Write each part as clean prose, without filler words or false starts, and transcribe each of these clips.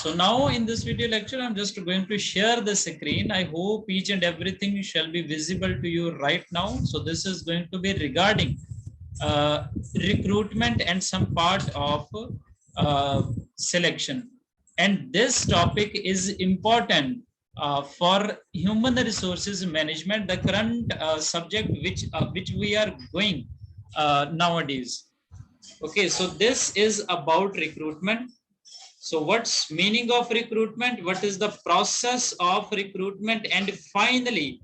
So now in this video lecture, I'm just going to share the screen. I hope each and everything shall be visible to you right now. So this is going to be regarding uh, recruitment and some part of selection. And this topic is important for human resources management, the current subject which we are going nowadays. Okay, so this is about recruitment. So what's meaning of recruitment? What is the process of recruitment? And finally,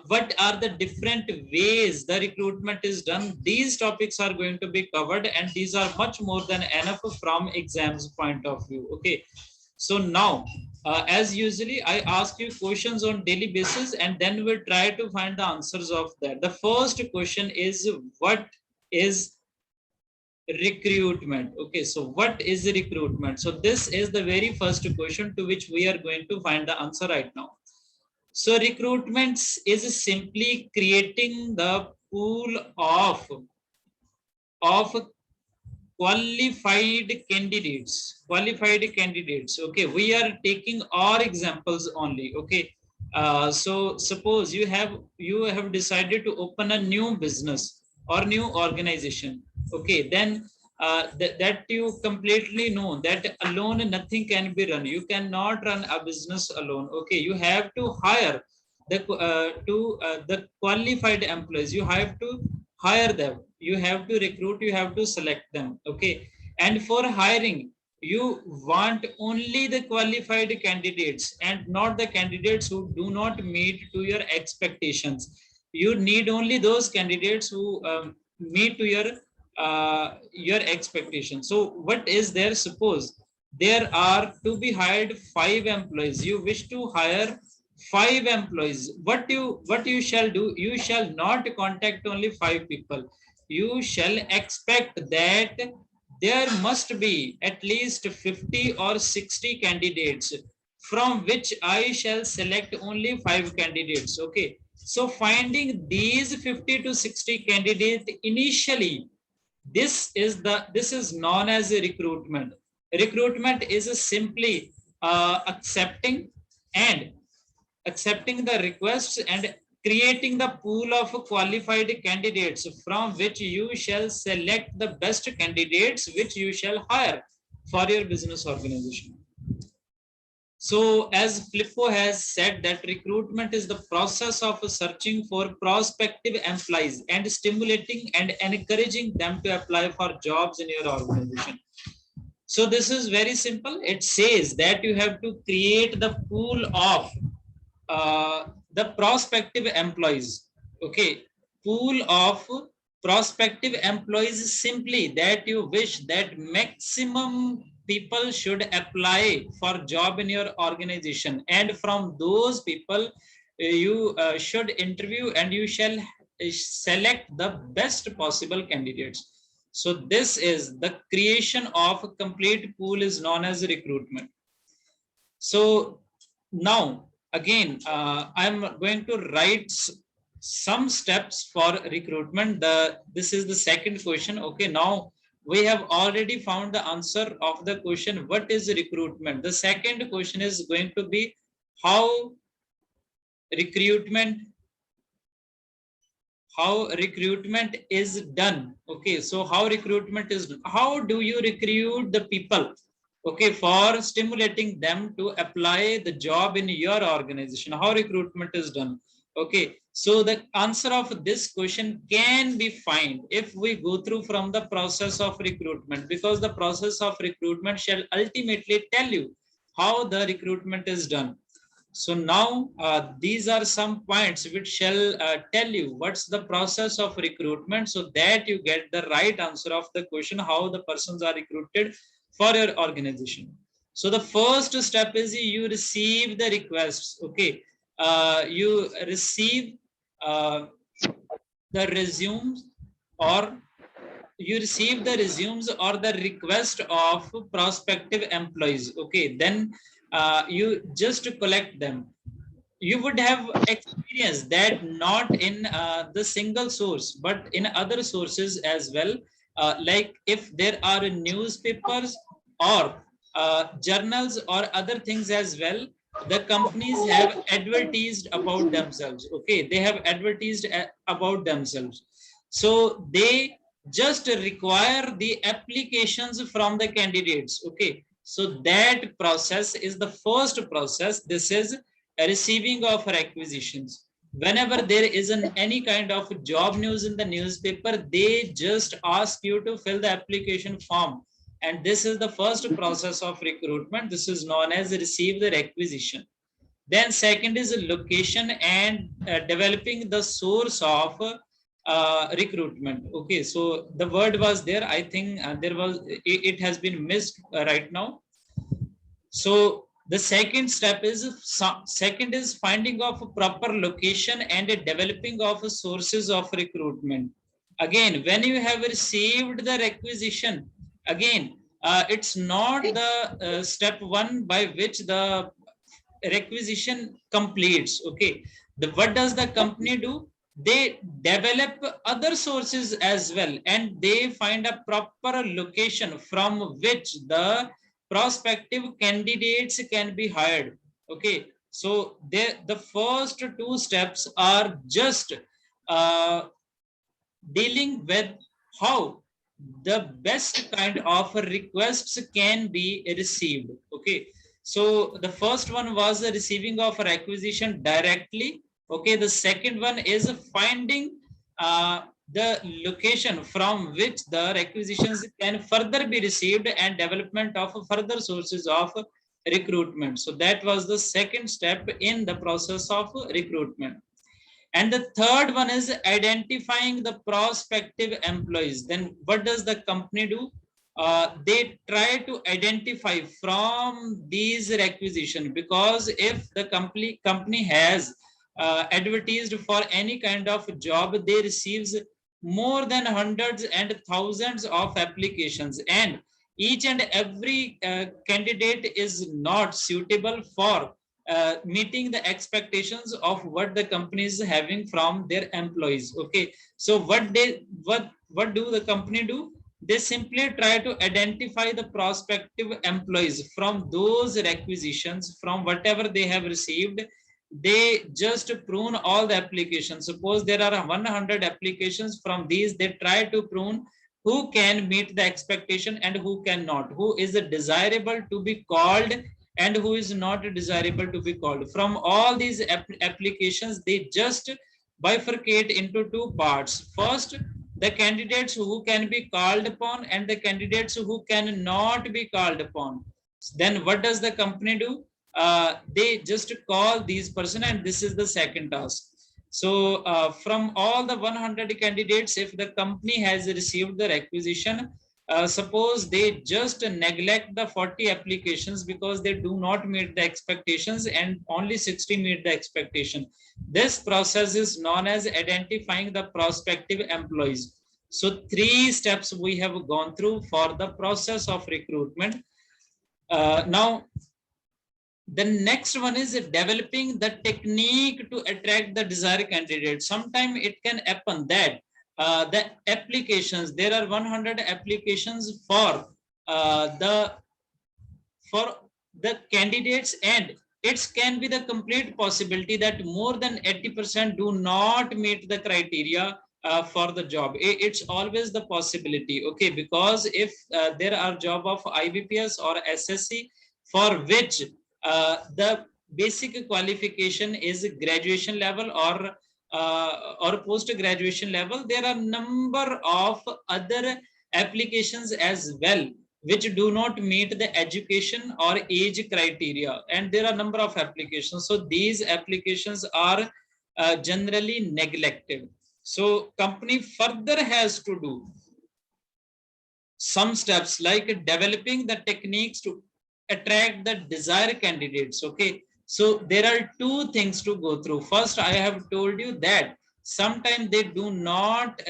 what are the different ways the recruitment is done? These topics are going to be covered, and these are much more than enough from exams point of view. Okay. So now, as usually, I ask you questions on daily basis, and then we'll try to find the answers of that. The first question is, what is recruitment? Okay, so what is recruitment? So this is the very first question to which we are going to find the answer right now. So recruitment is simply creating the pool of qualified candidates. Okay, we are taking our examples only. Okay, so suppose you have decided to open a new business or new organization. Okay, then that you completely know that alone nothing can be run. You cannot run a business alone. Okay, you have to hire the qualified employees. You have to hire them, you have to recruit, you have to select them. Okay, and for hiring, you want only the qualified candidates and not the candidates who do not meet to your expectations. You need only those candidates who meet to your expectations. So what is there? Suppose there are to be hired 5 employees. You wish to hire 5 employees. What you shall do? You shall not contact only 5 people. You shall expect that there must be at least 50 or 60 candidates, from which I shall select only 5 candidates. Okay, so finding these 50 to 60 candidates initially, this is known as a recruitment. Recruitment is simply accepting and accepting the requests and creating the pool of qualified candidates, from which you shall select the best candidates which you shall hire for your business organization. So as Flippo has said, that recruitment is the process of searching for prospective employees and stimulating and encouraging them to apply for jobs in your organization. So this is very simple. It says that you have to create the pool of the prospective employees. Okay, pool of prospective employees is simply that you wish that maximum people should apply for job in your organization, and from those people you should interview and you shall select the best possible candidates. So this is the creation of a complete pool is known as recruitment. So now again, I'm going to write some steps for recruitment. This is the second question. Okay, now we have already found the answer of the question, what is recruitment? The second question is going to be how recruitment is done. Okay, so how recruitment is, how do you recruit the people? Okay, for stimulating them to apply the job in your organization, how recruitment is done. Okay, so the answer of this question can be found if we go through from the process of recruitment, because the process of recruitment shall ultimately tell you how the recruitment is done. So now these are some points which shall tell you what's the process of recruitment, so that you get the right answer of the question, how the persons are recruited for your organization. So the first step is you receive the requests. Okay, you receive the resumes, or you receive the resumes or the request of prospective employees. Okay, then you just collect them. You would have experienced that not in the single source but in other sources as well, like if there are newspapers or journals or other things as well, the companies have advertised about themselves. Okay, they have advertised about themselves. So they just require the applications from the candidates. Okay, so that process is the first process. This is a receiving of requisitions. Whenever there is any kind of job news in the newspaper, they just ask you to fill the application form, and this is the first process of recruitment. This is known as receive the requisition. Then second is location and developing the source of recruitment. Okay, so the word was there, I think there was it has been missed right now. So the second step is finding of proper location and developing of sources of recruitment. Again, when you have received the requisition, again, it's not the step one by which the requisition completes. Okay, what does the company do? They develop other sources as well, and they find a proper location from which the prospective candidates can be hired. Okay, so the first two steps are just uh, dealing with how the best kind of requests can be received. Okay, so the first one was the receiving of requisition directly. Okay, the second one is finding the location from which the requisitions can further be received and development of further sources of recruitment. So that was the second step in the process of recruitment. And the third one is identifying the prospective employees. Then what does the company do? They try to identify from these requisition, because if the company has advertised for any kind of job, they receives more than hundreds and thousands of applications, and each and every candidate is not suitable for meeting the expectations of what the company is having from their employees. Okay, so what do the company do? They simply try to identify the prospective employees from those requisitions, from whatever they have received. They just prune all the applications. Suppose there are 100 applications, from these they try to prune who can meet the expectation and who cannot, who is desirable to be called and who is not desirable to be called. From all these applications, they just bifurcate into two parts. First, the candidates who can be called upon and the candidates who cannot be called upon. Then what does the company do? They just call these person, and this is the second task. So from all the 100 candidates, if the company has received the requisition, suppose they just neglect the 40 applications because they do not meet the expectations and only 60 meet the expectation. This process is known as identifying the prospective employees. So three steps we have gone through for the process of recruitment. Now, the next one is developing the technique to attract the desired candidate. Sometimes it can happen that the applications, there are 100 applications uh, for the candidates, and it can be the complete possibility that more than 80% do not meet the criteria for the job. It's always the possibility. Okay, because if there are job of IBPS or SSC for which the basic qualification is graduation level or post graduation level, there are number of other applications as well which do not meet the education or age criteria, and there are number of applications. So these applications are generally neglected. So company further has to do some steps like developing the techniques to attract the desired candidates. Okay, so there are two things to go through. First, I have told you that sometimes they do not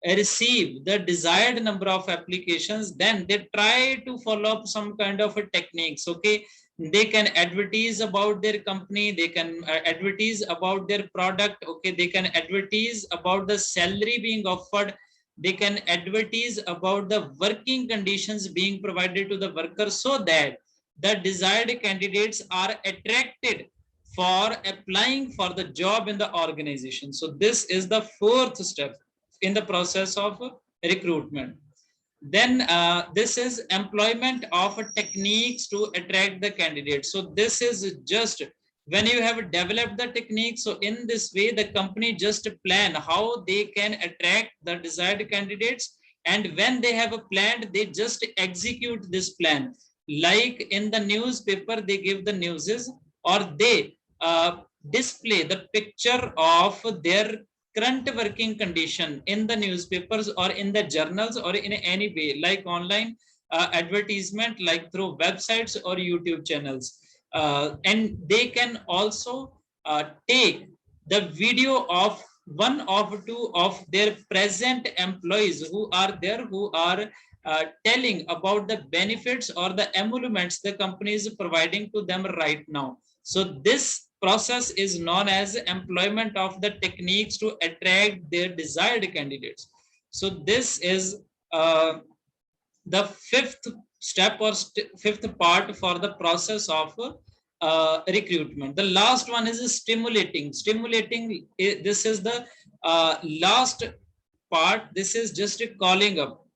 receive the desired number of applications. Then they try to follow up some kind of a techniques. Okay, they can advertise about their company, they can advertise about their product. Okay, they can advertise about the salary being offered. they can advertise about the working conditions being provided to the workers so that the desired candidates are attracted for applying for the job in the organization. So this is the fourth step in the process of recruitment. Then this is employment of techniques to attract the candidates. So this is just when you have developed the technique. So in this way, the company just plan how they can attract the desired candidates. And when they have a plan, they just execute this plan. Like in the newspaper, they give the newses, or they display the picture of their current working condition in the newspapers or in the journals or in any way, like online advertisement, like through websites or YouTube channels. And they can also take the video of one of two of their present employees who are there, who are telling about the benefits or the emoluments the company is providing to them right now. So this process is known as employment of the techniques to attract their desired candidates. So this is the fifth step or fifth part for the process of recruitment. The last one is stimulating. Stimulating, this is the last part. This is just calling up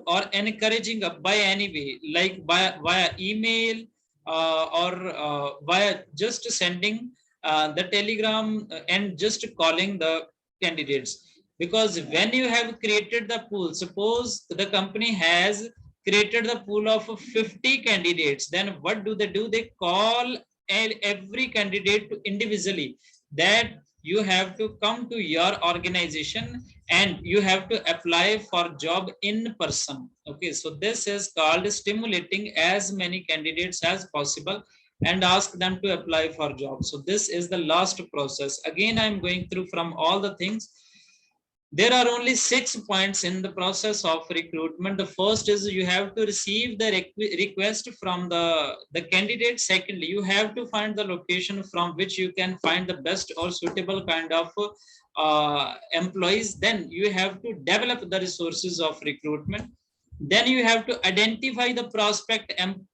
or encouraging up by any way, like via email or via just sending the telegram and just calling the candidates. Because when you have created the pool, suppose the company has created the pool of 50 candidates, then what do? They call every candidate individually, that you have to come to your organization and you have to apply for job in person. Okay, so this is called stimulating as many candidates as possible and ask them to apply for jobs. So this is the last process. Again, I'm going through from all the things. There are only 6 points in the process of recruitment. The first is you have to receive the request from the candidate. Secondly, you have to find the location from which you can find the best or suitable kind of employees. Then you have to develop the resources of recruitment. Then you have to identify the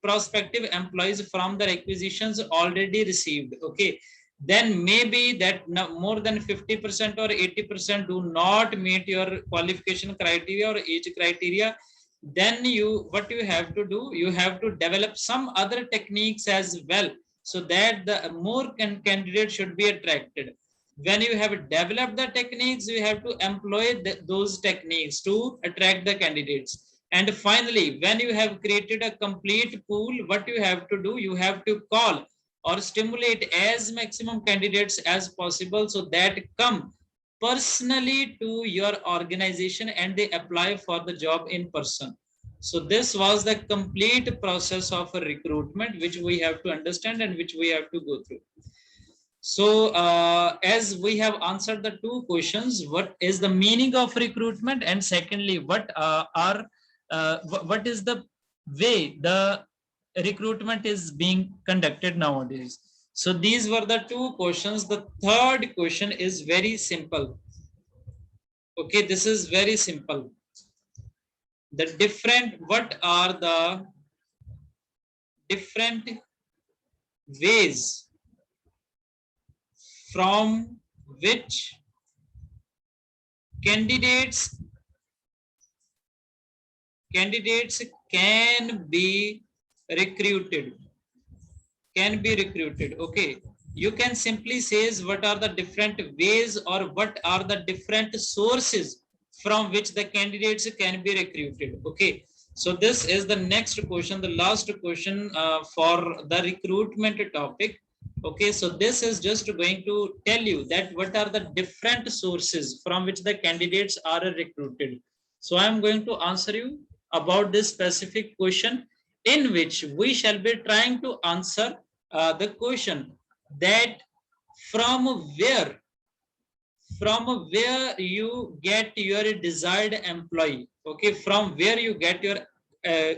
prospective employees from the requisitions already received. Okay, then maybe that more than 50% or 80% do not meet your qualification criteria or age criteria. Then what you have to do, you have to develop some other techniques as well, so that the more candidates should be attracted. When you have developed the techniques, you have to employ those techniques to attract the candidates. And finally, when you have created a complete pool, what you have to do, you have to call or stimulate as maximum candidates as possible, so that come personally to your organization and they apply for the job in person. So this was the complete process of a recruitment, which we have to understand and which we have to go through. So as we have answered the two questions, what is the meaning of recruitment, and secondly, what is the way the recruitment is being conducted nowadays. So these were the two questions. The third question is very simple. Okay, this is very simple. What are the different ways from which candidates can be recruited? Okay, you can simply say what are the different ways or what are the different sources from which the candidates can be recruited. Okay, so this is the next question, the last question for the recruitment topic. Okay, so this is just going to tell you that what are the different sources from which the candidates are recruited. So I am going to answer you about this specific question, in which we shall be trying to answer the question that from where you get your desired employee. Okay, from where you get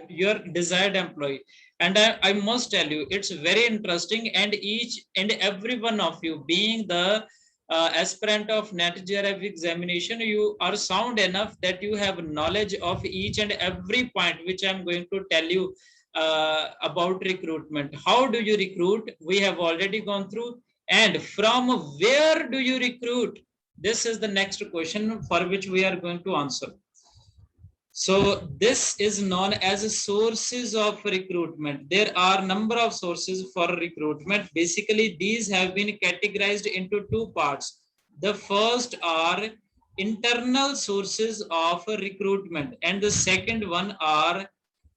your desired employee. And I must tell you, it's very interesting, and each and every one of you, being the aspirant of NET JRF examination, you are sound enough that you have knowledge of each and every point which I'm going to tell you about recruitment. How do you recruit? We have already gone through. And from where do you recruit? This is the next question for which we are going to answer. So this is known as sources of recruitment. There are number of sources for recruitment. Basically, these have been categorized into two parts. The first are internal sources of recruitment, and the second one are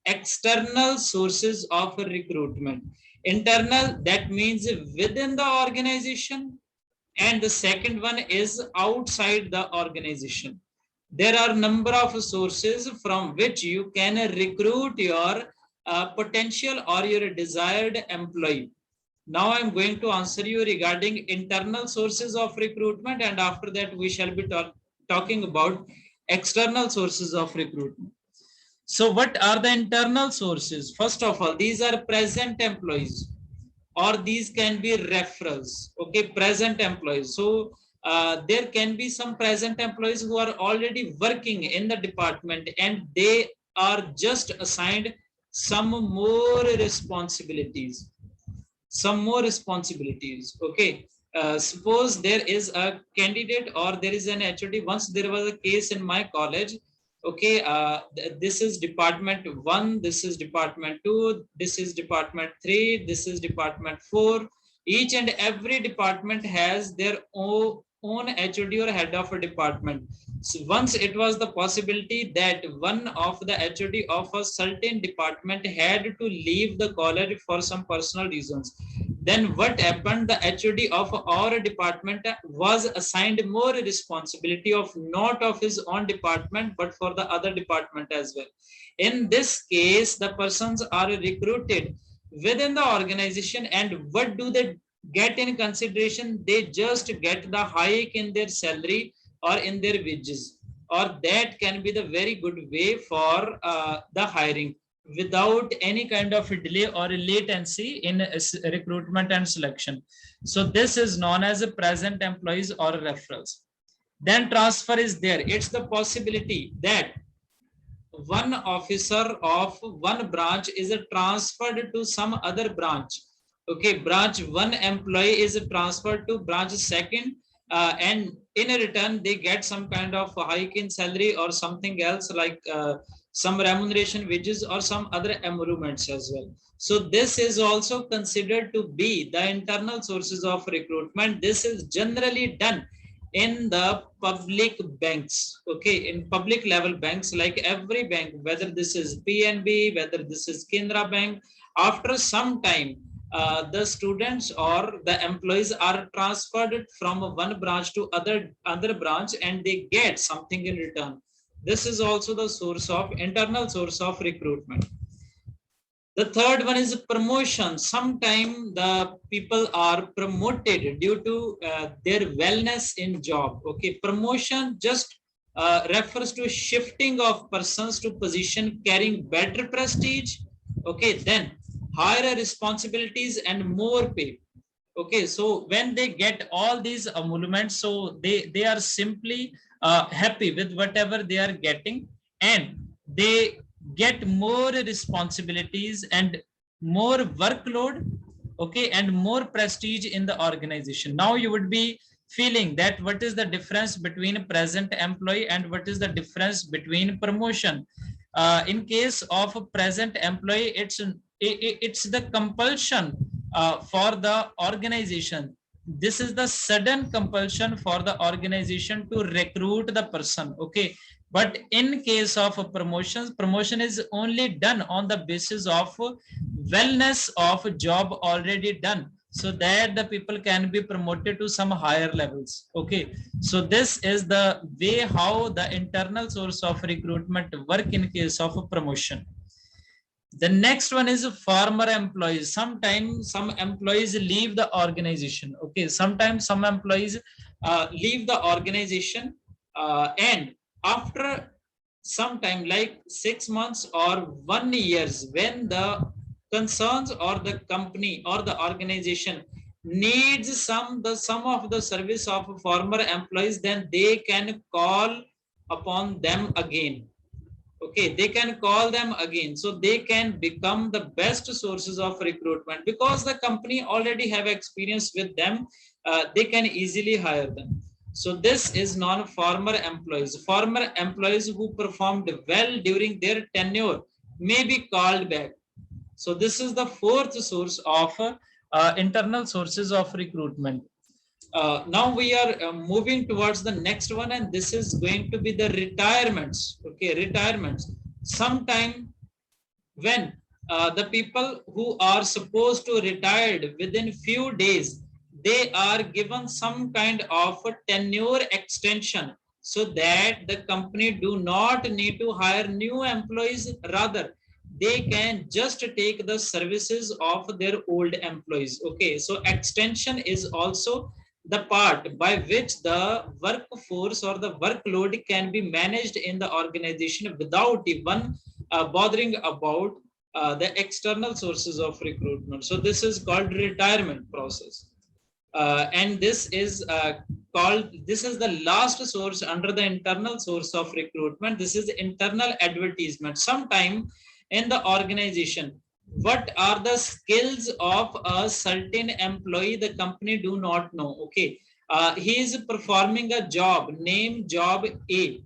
external sources of recruitment. Internal, that means within the organization, and the second one is outside the organization. There are number of sources from which you can recruit your potential or your desired employee. Now I'm going to answer you regarding internal sources of recruitment, and after that we shall be talking about external sources of recruitment. So what are the internal sources? First of all, these are present employees, or these can be referrals. Okay, present employees. So there can be some present employees who are already working in the department and they are just assigned some more responsibilities. Okay, suppose there is a candidate or there is an HOD. Once there was a case in my college. Okay, this is department 1, this is department 2, this is department 3, this is department 4. Each and every department has their own HOD or head of a department. So once it was the possibility that one of the HOD of a certain department had to leave the college for some personal reasons. Then what happened? The HOD of our department was assigned more responsibility of not of his own department, but for the other department as well. In this case, the persons are recruited within the organization, and what do they get in consideration? They just get the hike in their salary or in their wages, or that can be the very good way for the hiring without any kind of a delay or a latency in recruitment and selection. So this is known as a present employees or referrals. Then transfer is there. It's the possibility that one officer of one branch is transferred to some other branch. Okay, branch 1 employee is transferred to branch 2nd, and in return they get some kind of hike in salary or something else, like some remuneration wages or some other emoluments as well. So this is also considered to be the internal sources of recruitment. This is generally done in the public banks. Okay, in public level banks, like every bank, whether this is PNB, whether this is Kendra Bank, after some time the students or the employees are transferred from one branch to other branch and they get something in return. This is also the source of internal source of recruitment. The third one is promotion. Sometimes the people are promoted due to their wellness in job. Okay, promotion just refers to shifting of persons to position carrying better prestige. Okay, then higher responsibilities and more pay. Okay, so when they get all these emoluments, so they are simply happy with whatever they are getting, and they get more responsibilities and more workload. Okay, and more prestige in the organization. Now you would be feeling that what is the difference between present employee and what is the difference between promotion. In case of a present employee, it's the compulsion for the organization. This is the sudden compulsion for the organization to recruit the person. Okay, but in case of promotions, promotion is only done on the basis of wellness of job already done, so that the people can be promoted to some higher levels. Okay, so this is the way how the internal source of recruitment work in case of a promotion. The next one is former employees. Sometimes some employees leave the organization. Okay, sometimes some employees leave the organization, and after some time, like 6 months or 1 years, when the concerns or the company or the organization needs some of the service of former employees, then they can call upon them again. Okay, they can call them again, so they can become the best sources of recruitment because the company already have experience with them. They can easily hire them. So this is non-former employees. Former employees who performed well during their tenure may be called back. So this is the fourth source of internal sources of recruitment. Now we are moving towards the next one, and this is going to be the retirements. Okay, retirements. Sometime when the people who are supposed to retired within few days, they are given some kind of a tenure extension so that the company do not need to hire new employees, rather they can just take the services of their old employees. Okay, so extension is also the part by which the workforce or the workload can be managed in the organization without even bothering about the external sources of recruitment. So this is called retirement process. And this is the last source under the internal source of recruitment. This is internal advertisement. Sometime in the organization, what are the skills of a certain employee the company do not know. Okay, he is performing a job, name job A.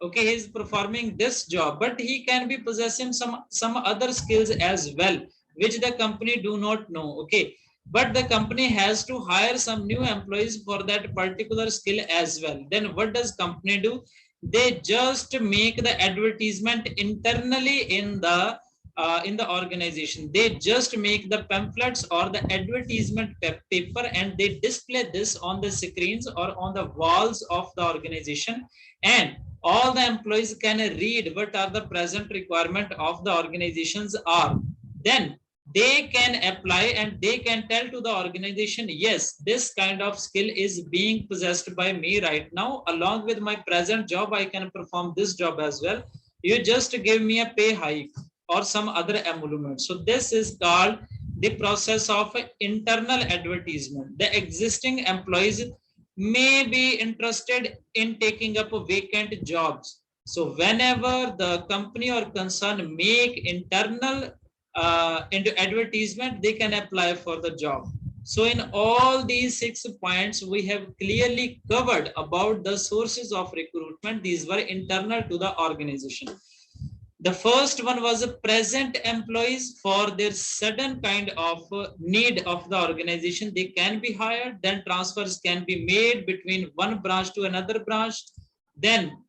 Okay, he is performing this job, but he can be possessing some other skills as well which the company do not know. Okay, but the company has to hire some new employees for that particular skill as well. Then what does company do? They just make the advertisement internally in the organization. They just make the pamphlets or the advertisement paper, and they display this on the screens or on the walls of the organization, and all the employees can read what are the present requirement of the organizations are. Then they can apply and they can tell to the organization, yes, this kind of skill is being possessed by me right now. Along with my present job, I can perform this job as well. You just give me a pay hike or some other emolument. So this is called the process of internal advertisement. The existing employees may be interested in taking up vacant jobs. So whenever the company or concern make internal into advertisement, they can apply for the job. So in all these 6 points, we have clearly covered about the sources of recruitment. These were internal to the organization. The first one was a present employees for their sudden kind of need of the organization. They can be hired, then transfers can be made between one branch to another branch. Then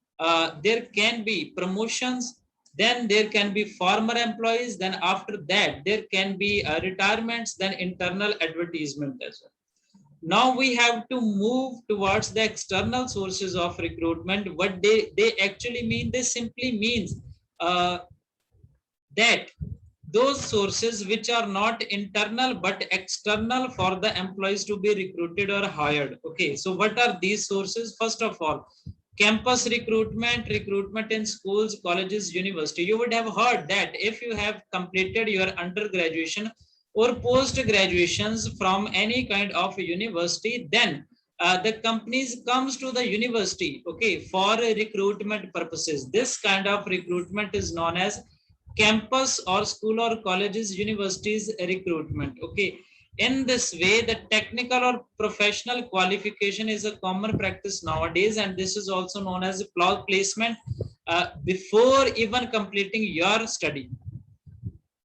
there can be promotions. Then there can be former employees. Then after that, there can be retirements, then internal advertisement as well. Now we have to move towards the external sources of recruitment. What they actually mean, they simply means uh, that those sources which are not internal but external for the employees to be recruited or hired. Okay, so what are these sources? First of all, campus recruitment, recruitment in schools, colleges, university. You would have heard that if you have completed your undergraduation or post graduations from any kind of university, then the companies comes to the university, okay, for recruitment purposes. This kind of recruitment is known as campus or school or colleges, universities recruitment. Okay, in this way, the technical or professional qualification is a common practice nowadays, and this is also known as placement before even completing your study.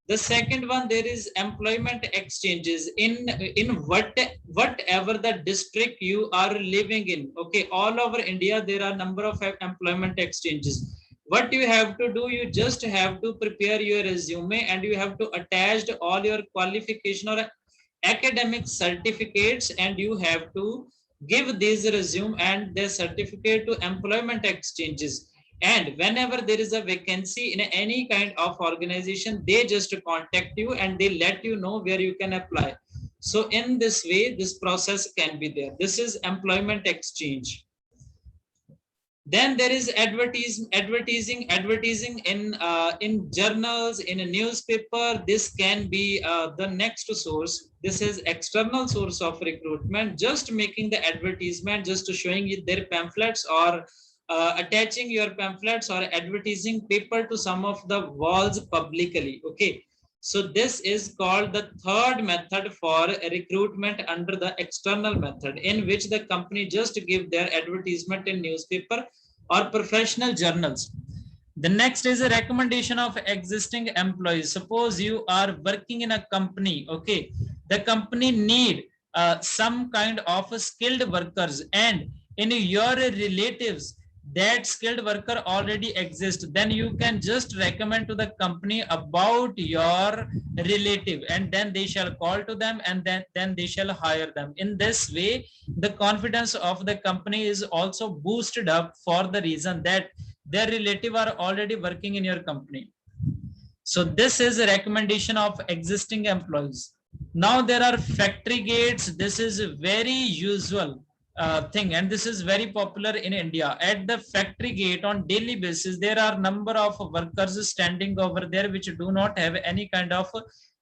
The second one, there is employment exchanges in whatever the district you are living in. Okay, all over India there are number of employment exchanges. What you have to do, you just have to prepare your resume and you have to attach all your qualification or academic certificates, and you have to give these resume and their certificate to employment exchanges. And whenever there is a vacancy in any kind of organization, they just contact you and they let you know where you can apply. So in this way, this process can be there. This is employment exchange. Then there is advertising in journals, in a newspaper. This can be the next source. This is external source of recruitment, just making the advertisement, just showing you their pamphlets, or attaching your pamphlets or advertising paper to some of the walls publicly. Okay, so this is called the third method for recruitment under the external method, in which the company just give their advertisement in newspaper or professional journals. The next is a recommendation of existing employees. Suppose you are working in a company, okay, the company need some kind of skilled workers, and in your relatives that skilled worker already exists, then you can just recommend to the company about your relative, and then they shall call to them, and then they shall hire them. In this way, the confidence of the company is also boosted up, for the reason that their relative are already working in your company. So this is a recommendation of existing employees. Now there are factory gates. This is a very usual thing, and this is very popular in India. At the factory gate on daily basis, there are number of workers standing over there which do not have any kind of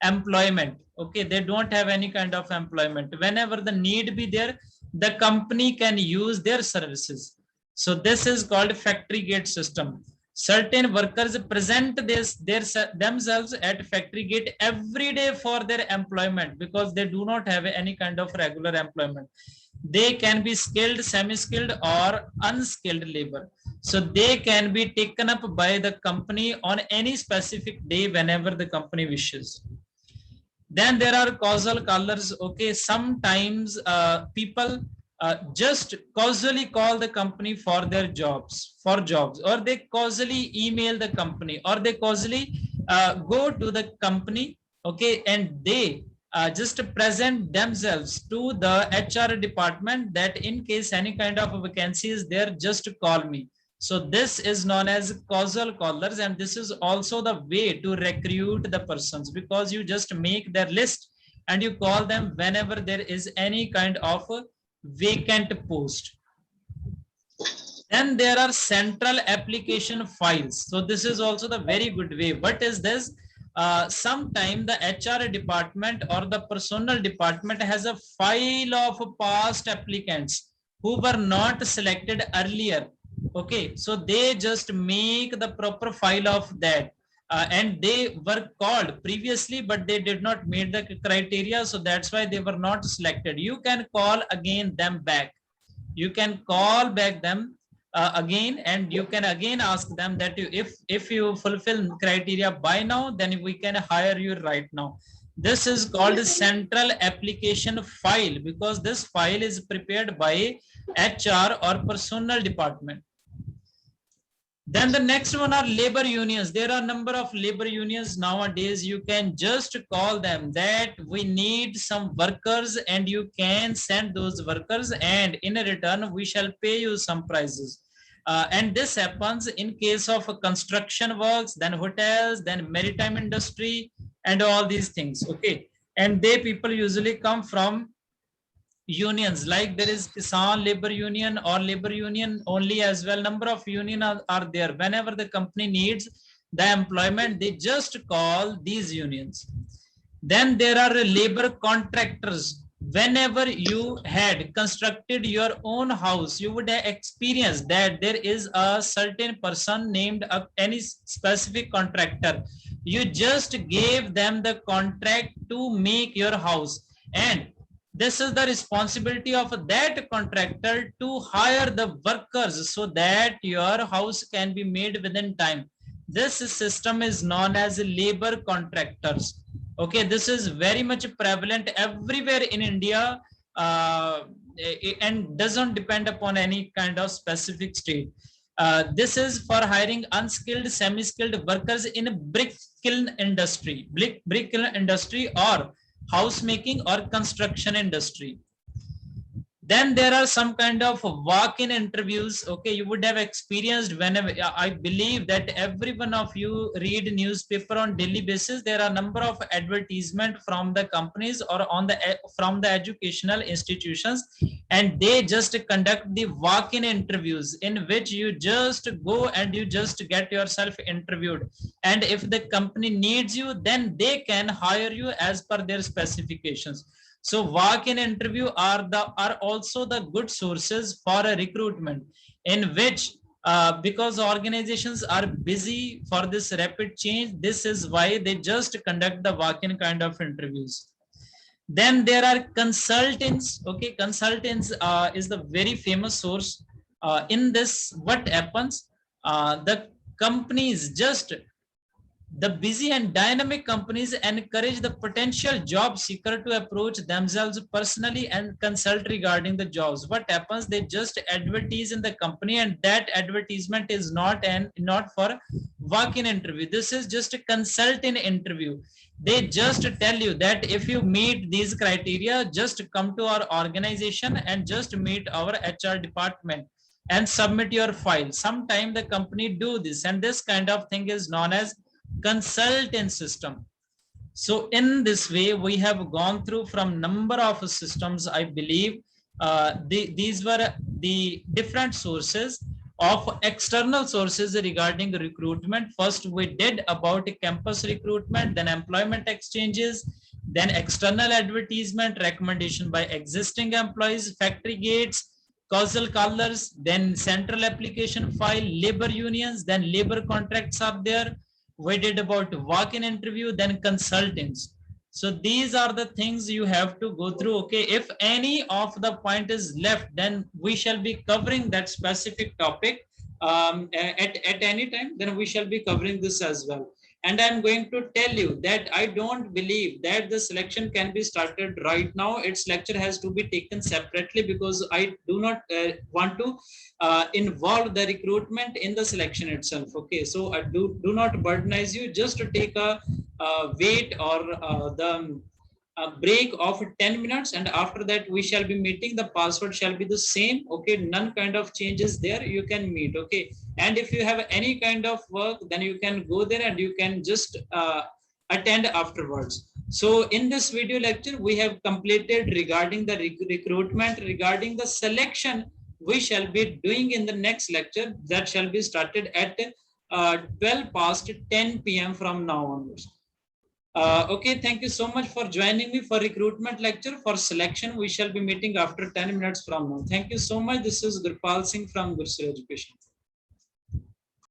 employment. Okay, they don't have any kind of employment. Whenever the need be there, the company can use their services. So this is called factory gate system. Certain workers present themselves at factory gate every day for their employment, because they do not have any kind of regular employment. They can be skilled, semi-skilled, or unskilled labor. So they can be taken up by the company on any specific day whenever the company wishes. Then there are causal callers. Okay, sometimes people just causally call the company for their jobs, or they causally email the company, or they causally go to the company. Okay, and they just present themselves to the HR department, that in case any kind of a vacancy is there, just call me. So this is known as causal callers, and this is also the way to recruit the persons, because you just make their list and you call them whenever there is any kind of a vacant post. Then there are central application files. So this is also the very good way. What is this? Sometime the HR department or the personnel department has a file of past applicants who were not selected earlier. Okay, so they just make the proper file of that. And they were called previously, but they did not meet the criteria, so that's why they were not selected. You can call again them back. You can call back them again, and you can again ask them that if you fulfill criteria by now, then we can hire you right now. This is called central application file, because this file is prepared by HR or personnel department. Then the next one are labor unions. There are a number of labor unions nowadays. You can just call them that we need some workers, and you can send those workers, and in return we shall pay you some prices. And this happens in case of construction works, then hotels, then maritime industry, and all these things. Okay, and they people usually come from unions, like there is Kisan labor union or labor union only as well. Number of union are there. Whenever the company needs the employment, they just call these unions. Then there are labor contractors. Whenever you had constructed your own house, you would have experienced that there is a certain person named any specific contractor. You just gave them the contract to make your house, and this is the responsibility of that contractor to hire the workers so that your house can be made within time. This system is known as labor contractors. Okay, this is very much prevalent everywhere in India, and doesn't depend upon any kind of specific state. This is for hiring unskilled, semi-skilled workers in a brick kiln industry, brick kiln industry, or house making or construction industry. Then there are some kind of walk-in interviews. Okay, you would have experienced whenever, I believe that every one of you read newspaper on daily basis. There are number of advertisement from the companies or on the from the educational institutions, and they just conduct the walk-in interviews in which you just go and you just get yourself interviewed. And if the company needs you, then they can hire you as per their specifications. So walk-in interview are also the good sources for a recruitment, in which because organizations are busy for this rapid change, this is why they just conduct the walk-in kind of interviews. Then there are consultants. Okay, consultants is the very famous source. In this, what happens? The companies just the busy and dynamic companies encourage the potential job seeker to approach themselves personally and consult regarding the jobs. What happens? They just advertise in the company, and that advertisement is not for walk-in interview. This is just a consult-in interview. They just tell you that if you meet these criteria, just come to our organization and just meet our HR department and submit your file. Sometime the company do this, and this kind of thing is known as consultant system. So in this way, we have gone through from number of systems. I believe these were the different sources of external sources regarding recruitment. First, we did about campus recruitment, then employment exchanges, then external advertisement, recommendation by existing employees, factory gates, causal callers, then central application file, labor unions, then labor contracts are there. We did about walk-in interview, then consultants. So these are the things you have to go through. Okay, if any of the point is left, then we shall be covering that specific topic at any time. Then we shall be covering this as well. And I'm going to tell you that I don't believe that the selection can be started right now. Its lecture has to be taken separately, because I do not want to involve the recruitment in the selection itself. Okay, so I do not burdenize you. Just to take a wait or the break of 10 minutes, and after that we shall be meeting. The password shall be the same. Okay, none kind of changes there. You can meet. Okay, and if you have any kind of work, then you can go there and you can just attend afterwards. So in this video lecture, we have completed regarding the recruitment. Regarding the selection, we shall be doing in the next lecture, that shall be started at 12 past 10 p.m. from now onwards. Okay, thank you so much for joining me for recruitment lecture. For selection, we shall be meeting after 10 minutes from now. Thank you so much. This is Gurpal Singh from Gursur Education.